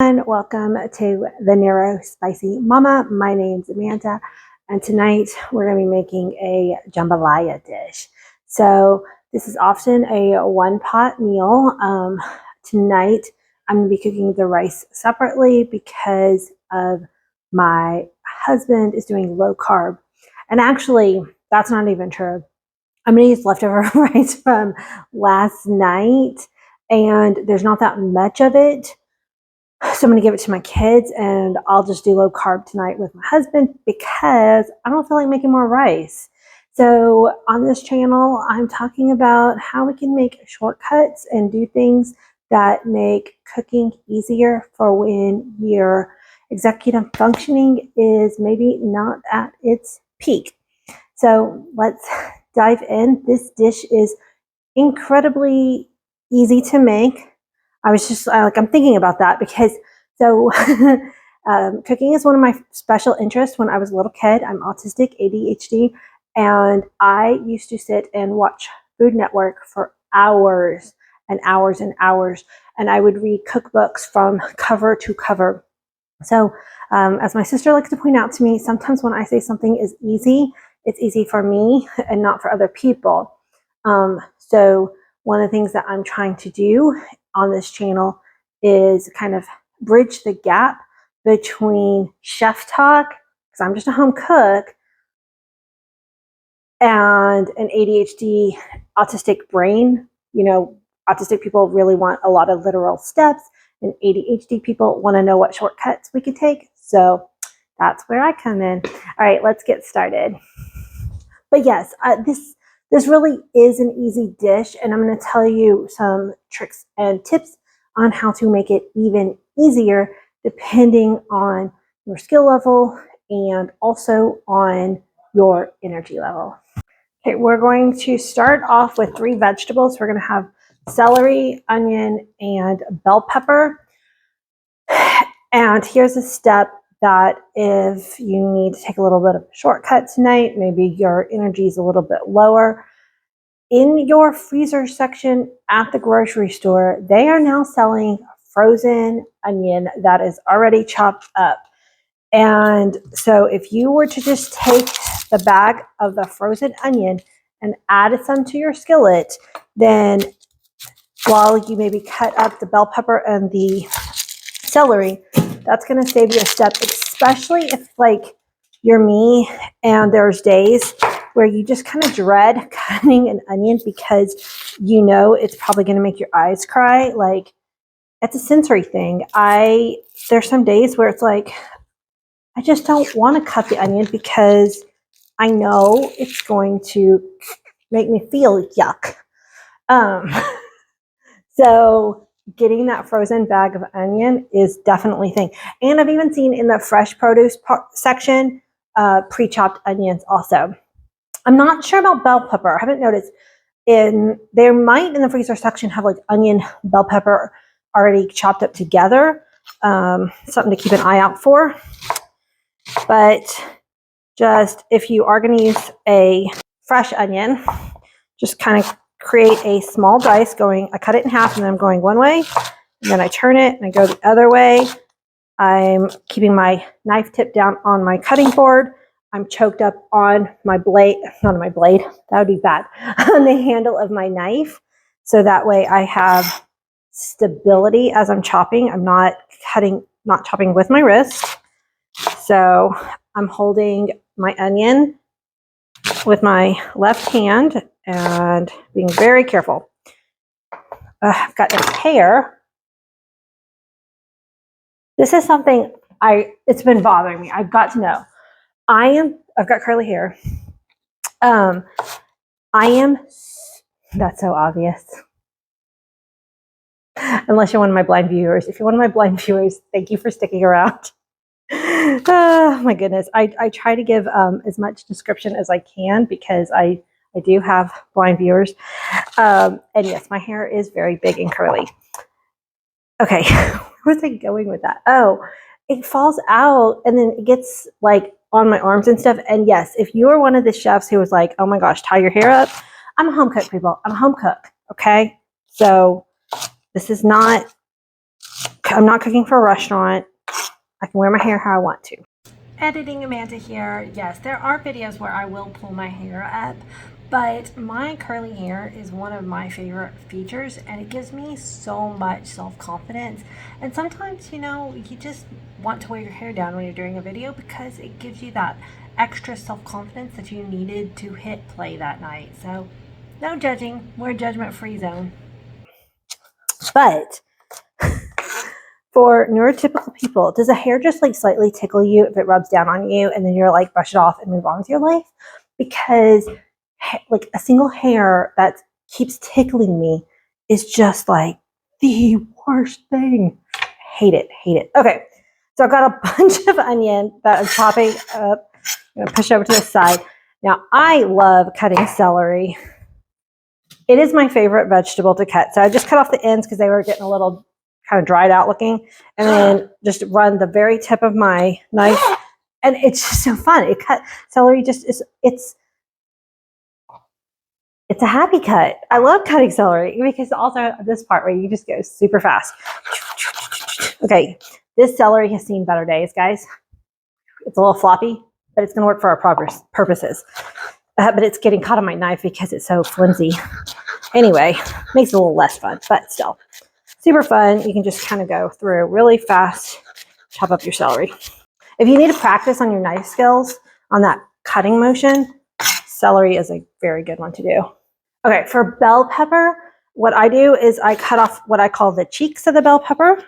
And welcome to the Narrow Spicy Mama. My name's Amanda, and tonight we're going to be making a jambalaya dish. So this is often a one-pot meal. Tonight I'm going to be cooking the rice separately because of my husband is doing low carb. And actually, that's not even true. I'm going to use leftover rice from last night, and there's not that much of it. So I'm going to give it to my kids, and I'll just do low carb tonight with my husband because I don't feel like making more rice. So on this channel, I'm talking about how we can make shortcuts and do things that make cooking easier for when your executive functioning is maybe not at its peak. So let's dive in. This dish is incredibly easy to make. I was just I'm thinking about that because cooking is one of my special interests. When I was a little kid, I'm autistic, ADHD, and I used to sit and watch Food Network for hours and hours and hours, and I would read cookbooks from cover to cover. So as my sister likes to point out to me, sometimes when I say something is easy, it's easy for me and not for other people. So one of the things that I'm trying to do on this channel is kind of bridge the gap between chef talk, because I'm just a home cook, and an ADHD autistic brain. You know, autistic people really want a lot of literal steps, and ADHD people want to know what shortcuts we could take. So that's where I come in. All right, let's get started. But yes, this really is an easy dish, and I'm going to tell you some tricks and tips on how to make it even easier depending on your skill level and also on your energy level. Okay, we're going to start off with 3 vegetables. We're going to have celery, onion, and bell pepper. And here's a step that if you need to take a little bit of a shortcut tonight, maybe your energy is a little bit lower. In your freezer section at the grocery store, they are now selling frozen onion that is already chopped up. And so if you were to just take the bag of the frozen onion and add some to your skillet, then while you maybe cut up the bell pepper and the celery, that's going to save you a step, especially if like you're me and there's days where you just kind of dread cutting an onion because you know it's probably going to make your eyes cry. Like, it's a sensory thing. There's some days where it's like, I just don't want to cut the onion because I know it's going to make me feel yuck. So getting that frozen bag of onion is definitely a thing. And I've even seen in the fresh produce section, pre-chopped onions also. I'm not sure about bell pepper. I haven't noticed. There might in the freezer section have like onion, bell pepper already chopped up together. Something to keep an eye out for. But just if you are going to use a fresh onion, just kind of create a small dice I cut it in half and then I'm going one way, and then I turn it and I go the other way. I'm keeping my knife tip down on my cutting board. I'm choked up on my blade, not on my blade, that would be bad, on the handle of my knife. So that way I have stability as I'm chopping. I'm not chopping with my wrist. So I'm holding my onion with my left hand and being very careful. I've got this hair. This is something it's been bothering me. I've got to know. I've got curly hair. That's so obvious. Unless you're one of my blind viewers. If you're one of my blind viewers, thank you for sticking around. Oh my goodness. I try to give as much description as I can because I do have blind viewers. And yes, my hair is very big and curly. Okay, where was I going with that? Oh, it falls out and then it gets like on my arms and stuff. And yes, if you are one of the chefs who was like, oh my gosh, tie your hair up. I'm a home cook, people. I'm a home cook. Okay. So this is not I'm not cooking for a restaurant. I can wear my hair how I want to. Editing Amanda here. Yes, there are videos where I will pull my hair up, but my curly hair is one of my favorite features, and it gives me so much self-confidence. And sometimes, you know, you just want to wear your hair down when you're doing a video because it gives you that extra self-confidence that you needed to hit play that night. So no judging. We're a judgment-free zone. But for neurotypical people, does a hair just like slightly tickle you if it rubs down on you and then you're like brush it off and move on with your life? Because like a single hair that keeps tickling me is just like the worst thing. Hate it, hate it. Okay, so I've got a bunch of onion that is popping up. I'm gonna push over to the side. Now I love cutting celery. It is my favorite vegetable to cut. So I just cut off the ends because they were getting a little kind of dried out looking, and then just run the very tip of my knife, and it's just so fun. It cut celery just is it's a happy cut. I love cutting celery because also this part where you just go super fast. Okay, this celery has seen better days, guys. It's a little floppy, but it's going to work for our purposes. But it's getting caught on my knife because it's so flimsy. Anyway, makes it a little less fun, but still. Super fun. You can just kind of go through really fast, chop up your celery. If you need to practice on your knife skills, on that cutting motion, celery is a very good one to do. Okay, for bell pepper, what I do is I cut off what I call the cheeks of the bell pepper.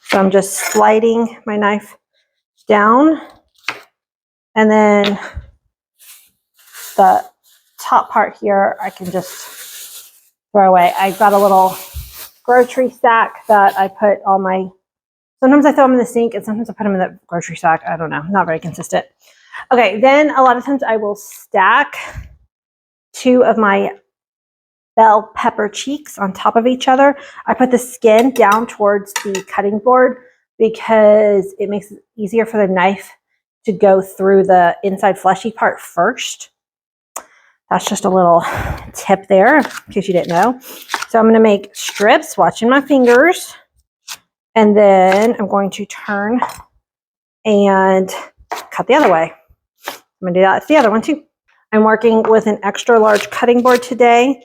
So I'm just sliding my knife down, and then the top part here I can just throw away. I've got a little grocery sack that I put all my, sometimes I throw them in the sink and sometimes I put them in the grocery sack. I don't know, not very consistent. Okay, then a lot of times I will stack 2 of my bell pepper cheeks on top of each other. I put the skin down towards the cutting board because it makes it easier for the knife to go through the inside fleshy part first. That's just a little tip there, in case you didn't know. So I'm going to make strips, watching my fingers, and then I'm going to turn and cut the other way. I'm going to do that with the other one too. I'm working with an extra large cutting board today,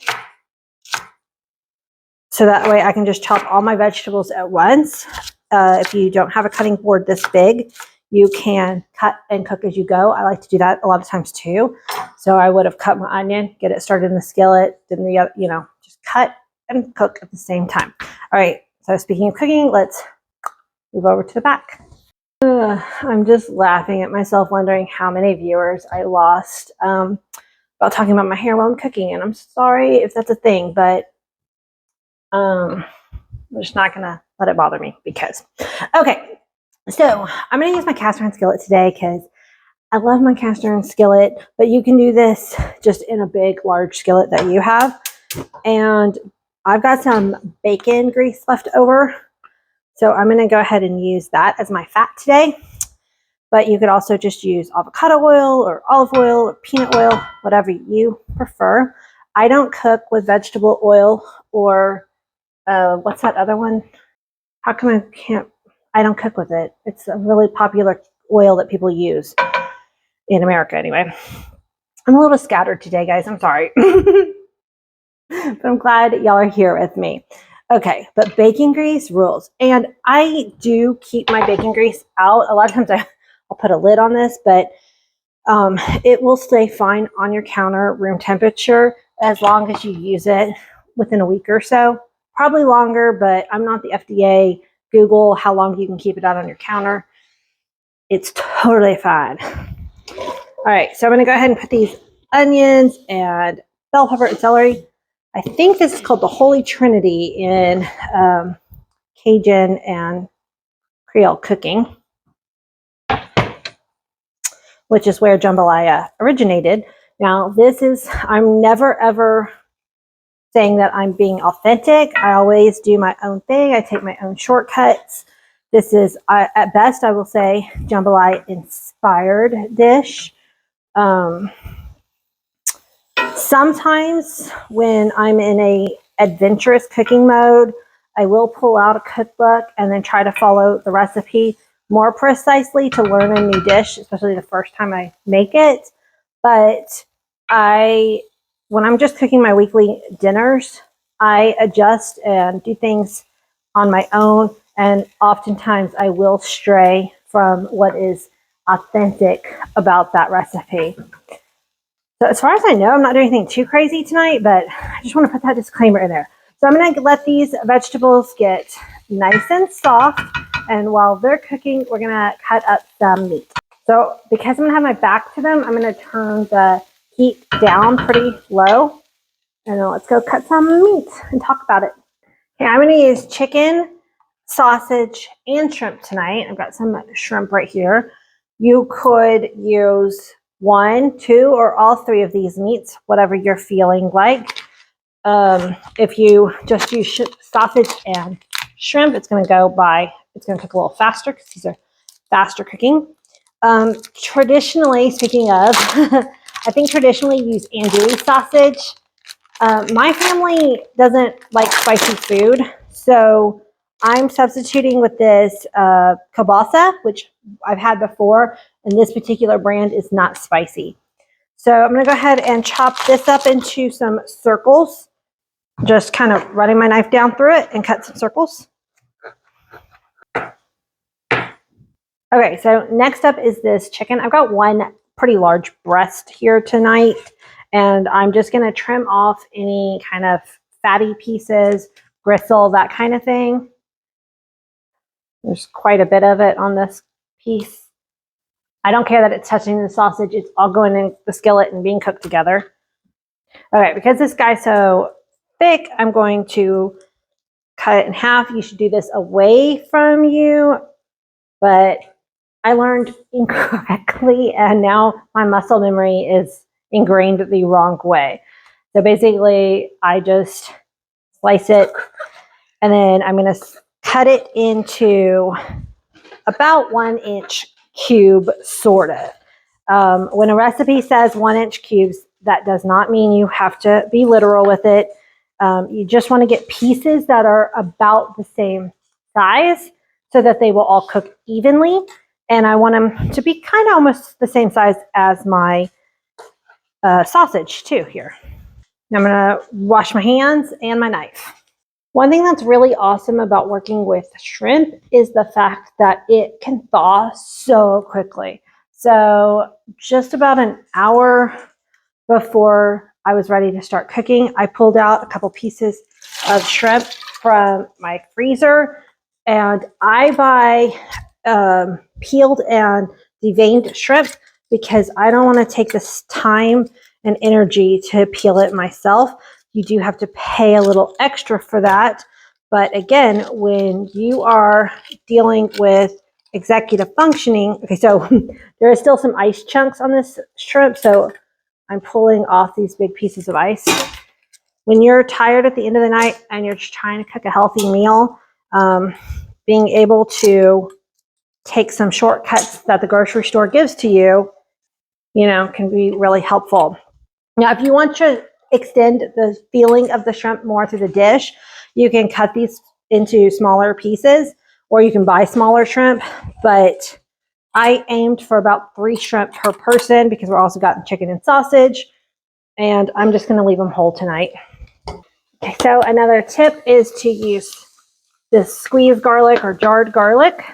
so that way I can just chop all my vegetables at once. If you don't have a cutting board this big, you can cut and cook as you go. I like to do that a lot of times too. So I would have cut my onion, get it started in the skillet, then the other, you know, just cut and cook at the same time. All right, so speaking of cooking, let's move over to the back. I'm just laughing at myself, wondering how many viewers I lost about talking about my hair while I'm cooking. And I'm sorry if that's a thing, but I'm just not gonna let it bother me because, okay, so I'm gonna use my cast iron skillet today because I love my cast iron skillet, but you can do this just in a big, large skillet that you have. And I've got some bacon grease left over, so I'm gonna go ahead and use that as my fat today. But you could also just use avocado oil or olive oil or peanut oil, whatever you prefer. I don't cook with vegetable oil or what's that other one? How come I don't cook with it? It's a really popular oil that people use in America anyway. I'm a little scattered today, guys. I'm sorry. But I'm glad y'all are here with me. Okay, but bacon grease rules. And I do keep my bacon grease out. A lot of times I'll put a lid on this, but it will stay fine on your counter, room temperature, as long as you use it within a week or so. Probably longer, but I'm not the FDA. Google how long you can keep it out on your counter. It's totally fine. All right, so I'm going to go ahead and put these onions and bell pepper and celery. I think this is called the Holy Trinity in Cajun and Creole cooking, which is where jambalaya originated. Now, this is, I'm never ever saying that I'm being authentic. I always do my own thing. I take my own shortcuts. This is, at best, I will say, jambalaya inspired dish. Sometimes when I'm in a adventurous cooking mode, I will pull out a cookbook and then try to follow the recipe more precisely to learn a new dish, especially the first time I make it. But when I'm just cooking my weekly dinners, I adjust and do things on my own, and oftentimes I will stray from what is authentic about that recipe. So as far as I know, I'm not doing anything too crazy tonight, but I just want to put that disclaimer in there. So I'm going to let these vegetables get nice and soft, and while they're cooking, we're going to cut up some meat. So because I'm going to have my back to them, I'm going to turn the heat down pretty low, and then let's go cut some meat and talk about it. Okay, I'm going to use chicken, sausage, and shrimp tonight. I've got some shrimp right here. You could use 1, 2, or all 3 of these meats, whatever you're feeling like. If you just use sausage and shrimp, it's going to cook a little faster because these are faster cooking. Traditionally, speaking of, I think traditionally you use andouille sausage. My family doesn't like spicy food, so I'm substituting with this kielbasa, which I've had before, and this particular brand is not spicy. So I'm going to go ahead and chop this up into some circles, just kind of running my knife down through it and cut some circles. Okay, so next up is this chicken. I've got one pretty large breast here tonight, and I'm just going to trim off any kind of fatty pieces, gristle, that kind of thing. There's quite a bit of it on this piece. I don't care that it's touching the sausage. It's all going in the skillet and being cooked together. Okay, because this guy's so thick, I'm going to cut it in half. You should do this away from you, but I learned incorrectly, and now my muscle memory is ingrained the wrong way. So basically, I just slice it, and then I'm going to cut it into about 1-inch cube, sort of. When a recipe says 1-inch cubes, that does not mean you have to be literal with it. You just want to get pieces that are about the same size so that they will all cook evenly. And I want them to be kind of almost the same size as my sausage too here. Now I'm going to wash my hands and my knife. One thing that's really awesome about working with shrimp is the fact that it can thaw so quickly. So just about an hour before I was ready to start cooking, I pulled out a couple pieces of shrimp from my freezer, and I buy peeled and deveined shrimp because I don't want to take this time and energy to peel it myself. You do have to pay a little extra for that. But again, when you are dealing with executive functioning, okay, so there are still some ice chunks on this shrimp, so I'm pulling off these big pieces of ice. When you're tired at the end of the night and you're just trying to cook a healthy meal, being able to take some shortcuts that the grocery store gives to you, can be really helpful. Now, if you want to extend the feeling of the shrimp more through the dish, you can cut these into smaller pieces, or you can buy smaller shrimp, but I aimed for about 3 shrimp per person because we're also got chicken and sausage, and I'm just going to leave them whole tonight. Okay, so another tip is to use this squeezed garlic or jarred garlic.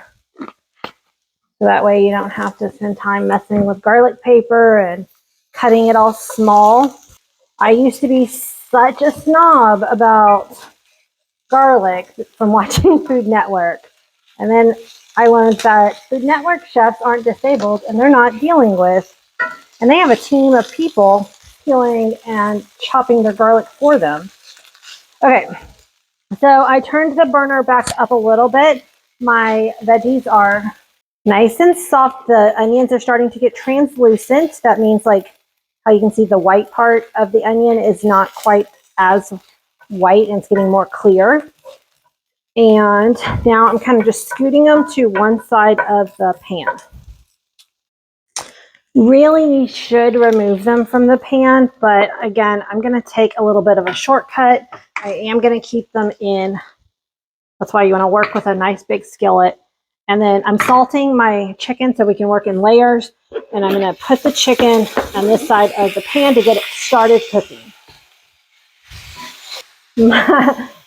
So that way you don't have to spend time messing with garlic paper and cutting it all small. I used to be such a snob about garlic from watching Food Network. And then I learned that Food Network chefs aren't disabled and they're not dealing with, and they have a team of people peeling and chopping their garlic for them. Okay, so I turned the burner back up a little bit. My veggies are nice and soft. The onions are starting to get translucent. That means like how you can see the white part of the onion is not quite as white and it's getting more clear. And now I'm kind of just scooting them to one side of the pan. Really, you should remove them from the pan, but again, I'm going to take a little bit of a shortcut. I am going to keep them in That's why you want to work with a nice big skillet. And then I'm salting my chicken so we can work in layers. And I'm going to put the chicken on this side of the pan to get it started cooking.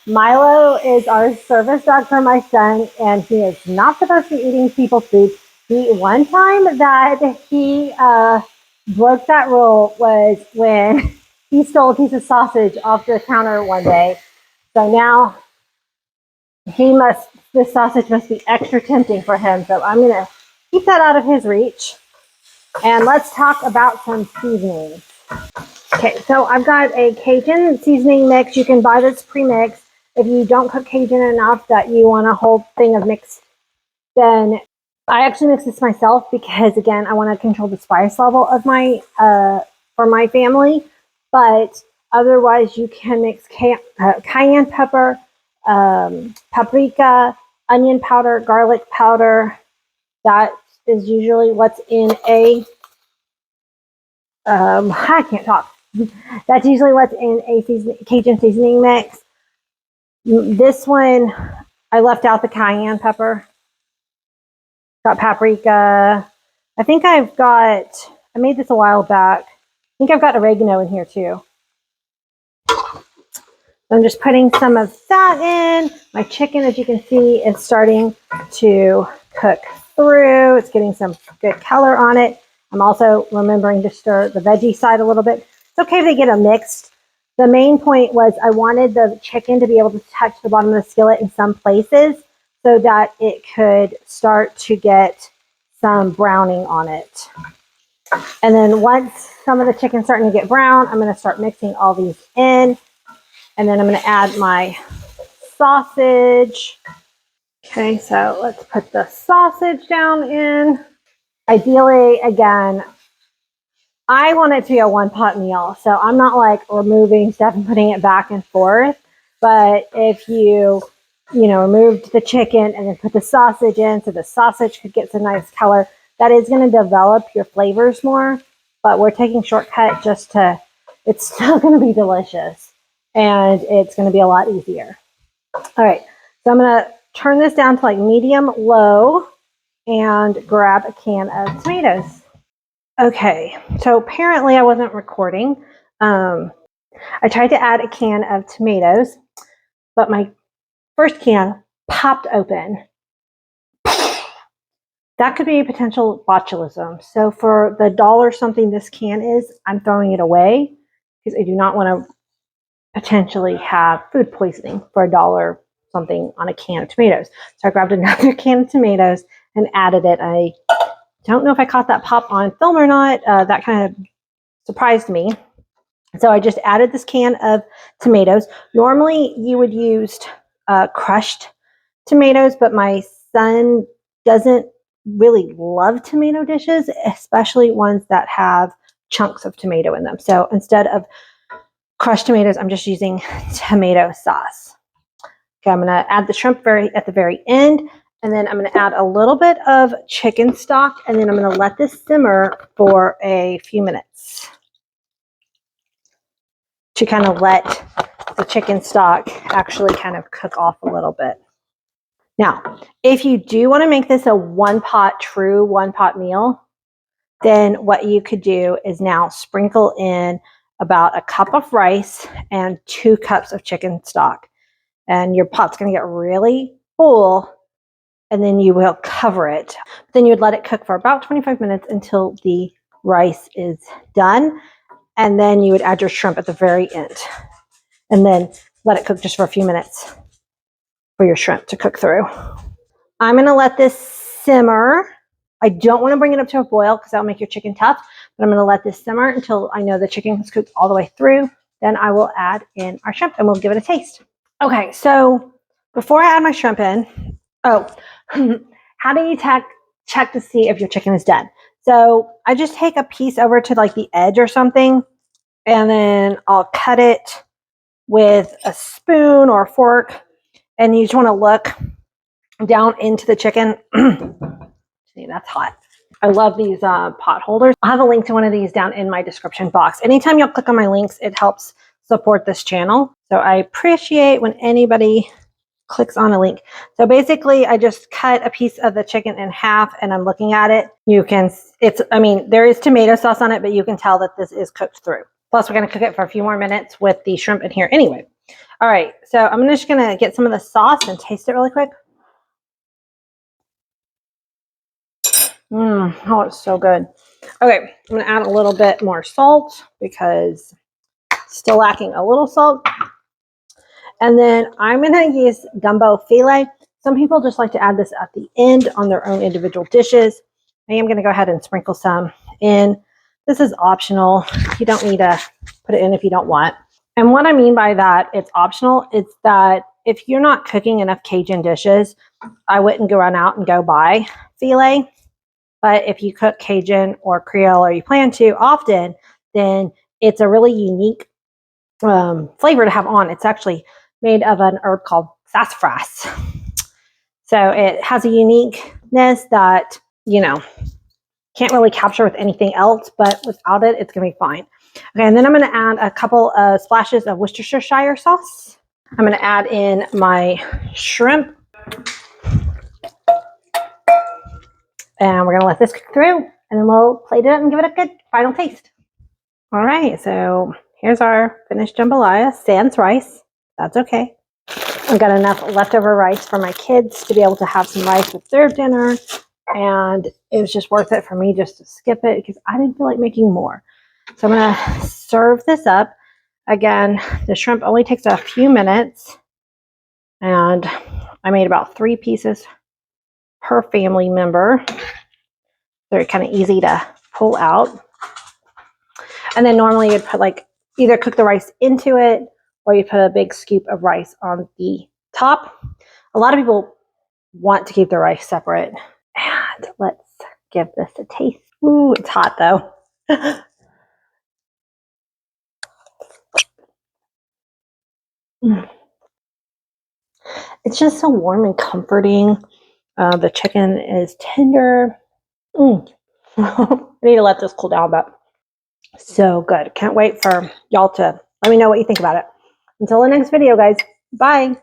Milo is our service dog for my son, and he is not supposed to be eating people's food. One time that he broke that rule was when he stole a piece of sausage off the counter one day. So now this sausage must be extra tempting for him. So I'm going to keep that out of his reach. And let's talk about some seasonings. Okay, so I've got a Cajun seasoning mix. You can buy this pre-mixed. If you don't cook Cajun enough that you want a whole thing of mix, then I actually mix this myself because, again, I want to control the spice level of my for my family. But otherwise, you can mix cayenne pepper, paprika, onion powder, garlic powder. That is usually what's in a I can't talk. That's usually what's in a Cajun seasoning mix. This one, I left out the cayenne pepper. Got paprika. I think I made this a while back. I think I've got oregano in here too. I'm just putting some of that in. My chicken, as you can see, is starting to cook through. It's getting some good color on it. I'm also remembering to stir the veggie side a little bit. It's okay if they get a mixed. The main point was I wanted the chicken to be able to touch the bottom of the skillet in some places so that it could start to get some browning on it. And then once some of the chicken's starting to get brown, I'm going to start mixing all these in. And then I'm going to add my sausage. Okay, so let's put the sausage down in. Ideally, again, I want it to be a one-pot meal. So I'm not like removing stuff and putting it back and forth. But if you removed the chicken and then put the sausage in so the sausage could get some nice color, that is going to develop your flavors more. But we're taking shortcut it's still going to be delicious. And it's going to be a lot easier. All right, so I'm going to turn this down to like medium low and grab a can of tomatoes. Okay, so apparently I wasn't recording. I tried to add a can of tomatoes, but my first can popped open. That could be a potential botulism. So for the $1 something this can is, I'm throwing it away because I do not want to potentially have food poisoning for $1 something on a can of tomatoes. So I grabbed another can of tomatoes and added it. I don't know if I caught that pop on film or not. That kind of surprised me. So I just added this can of tomatoes. Normally you would use crushed tomatoes, but my son doesn't really love tomato dishes, especially ones that have chunks of tomato in them. So instead of crushed tomatoes, I'm just using tomato sauce. Okay, I'm going to add the shrimp at the very end, and then I'm going to add a little bit of chicken stock, and then I'm going to let this simmer for a few minutes to kind of let the chicken stock actually kind of cook off a little bit. Now, if you do want to make this a true one-pot meal, then what you could do is now sprinkle in about a cup of rice and 2 cups of chicken stock. And your pot's going to get really full, and then you will cover it. Then you would let it cook for about 25 minutes until the rice is done. And then you would add your shrimp at the very end. And then let it cook just for a few minutes for your shrimp to cook through. I'm going to let this simmer. I don't want to bring it up to a boil because that'll make your chicken tough, but I'm going to let this simmer until I know the chicken is cooked all the way through. Then I will add in our shrimp and we'll give it a taste. Okay, so before I add my shrimp in, how do you check to see if your chicken is done? So I just take a piece over to like the edge or something, and then I'll cut it with a spoon or a fork, and you just want to look down into the chicken. See, that's hot. I love these pot holders. I'll have a link to one of these down in my description box. Anytime you'll click on my links, it helps support this channel. So I appreciate when anybody clicks on a link. So basically I just cut a piece of the chicken in half and I'm looking at it. You can, I mean, there is tomato sauce on it, but you can tell that this is cooked through. Plus we're going to cook it for a few more minutes with the shrimp in here anyway. All right, so I'm just going to get some of the sauce and taste it really quick. Oh, it's so good. Okay, I'm going to add a little bit more salt because still lacking a little salt. And then I'm going to use gumbo filet. Some people just like to add this at the end on their own individual dishes. I am going to go ahead and sprinkle some in. This is optional. You don't need to put it in if you don't want. And what I mean by that, it's optional, it's that if you're not cooking enough Cajun dishes, I wouldn't go run out and go buy filet. But if you cook Cajun or Creole, or you plan to often, then it's a really unique flavor to have on. It's actually made of an herb called sassafras. So it has a uniqueness that, you know, can't really capture with anything else, but without it, it's going to be fine. Okay, and then I'm going to add a couple of splashes of Worcestershire sauce. I'm going to add in my shrimp. And we're going to let this cook through, and then we'll plate it up and give it a good final taste. All right, so here's our finished jambalaya, sans rice. That's okay. I've got enough leftover rice for my kids to be able to have some rice with their dinner. And it was just worth it for me just to skip it because I didn't feel like making more. So I'm going to serve this up. Again, the shrimp only takes a few minutes. And I made about 3 pieces per family member. They're kind of easy to pull out. And then normally you'd put like either cook the rice into it or you put a big scoop of rice on the top. A lot of people want to keep the rice separate. And let's give this a taste. Ooh, it's hot though. It's just so warm and comforting. The chicken is tender. I need to let this cool down, but so good. Can't wait for y'all to let me know what you think about it. Until the next video, guys. Bye.